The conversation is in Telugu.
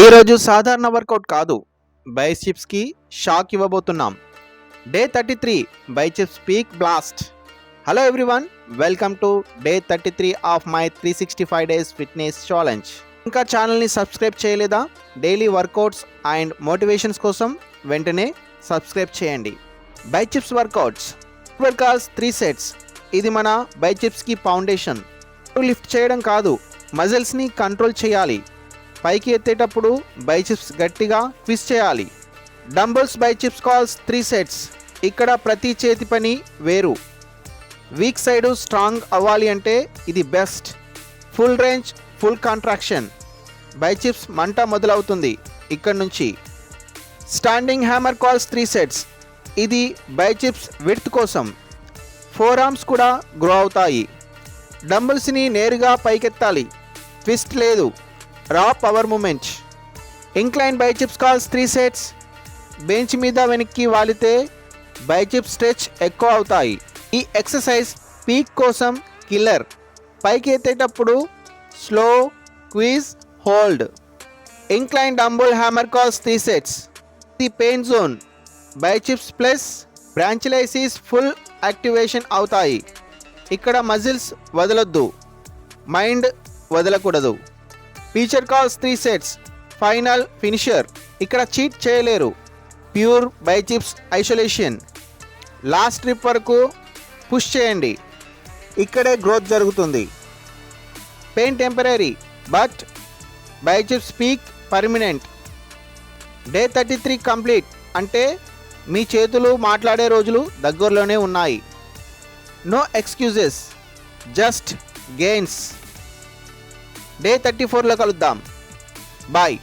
ఈరోజు సాధారణ వర్కౌట్ కాదు, బైసిప్స్కి షాక్ ఇవ్వబోతున్నాం. Day 33 biceps peak blast. Hello everyone, welcome to day 33 of my 365 days fitness challenge. ఇంకా ఛానల్ని సబ్స్క్రైబ్ చేయలేదా? డైలీ వర్కౌట్స్ అండ్ మోటివేషన్స్ కోసం వెంటనే సబ్స్క్రైబ్ చేయండి. Biceps workouts 3 sets. ఇది మన బైసిప్స్కి ఫౌండేషన్. లిఫ్ట్ చేయడం కాదు, మజిల్స్ని కంట్రోల్ చేయాలి. పైకి ఎత్తేటప్పుడు బైసిప్స్ గట్టిగా ట్విస్ట్ చేయాలి. Dumbbells biceps curls 3 sets. ఇక్కడ ప్రతి చేతి పని వేరు. వీక్ సైడ్ స్ట్రాంగ్ అవ్వాలి అంటే ఇది best. Full range, full contraction. Biceps మంట మొదలవుతుంది ఇక్కడ నుంచి. Standing hammer curls 3 sets. ఇది బైసిప్స్ విడ్త్ కోసం. ఫోర్ ఆర్మ్స్ కూడా గ్రో అవుతాయి. డంబుల్స్ని నేరుగా పైకెత్తాలి, ట్విస్ట్ లేదు. Raw power movement. Incline biceps curls 3 sets. Bench మీద వెనక్కి వాలితే బైసిప్స్ స్ట్రెచ్ ఎక్కువ అవుతాయి. ఈ ఎక్సర్సైజ్ పీక్ కోసం కిల్లర్. పైకి ఎత్తేటప్పుడు slow, squeeze, hold. Incline dumbbell hammer curls 3 sets. The pain zone. Biceps plus brachialis full activation అవుతాయి. ఇక్కడ మజిల్స్ వదలొద్దు, మైండ్ వదలకూడదు. Preacher curls 3 sets. Final finisher. ఇక్కడ చీట్ చేయలేరు. Pure biceps isolation. Last rep వరకు పుష్ చేయండి. ఇక్కడే గ్రోత్ జరుగుతుంది. Pain temporary but biceps peak permanent. Day 33 complete అంటే మీ చేతులు మాట్లాడే రోజులు దగ్గరలోనే ఉన్నాయి. No excuses, just gains. Day 34లో కలుద్దాం. బాయ్.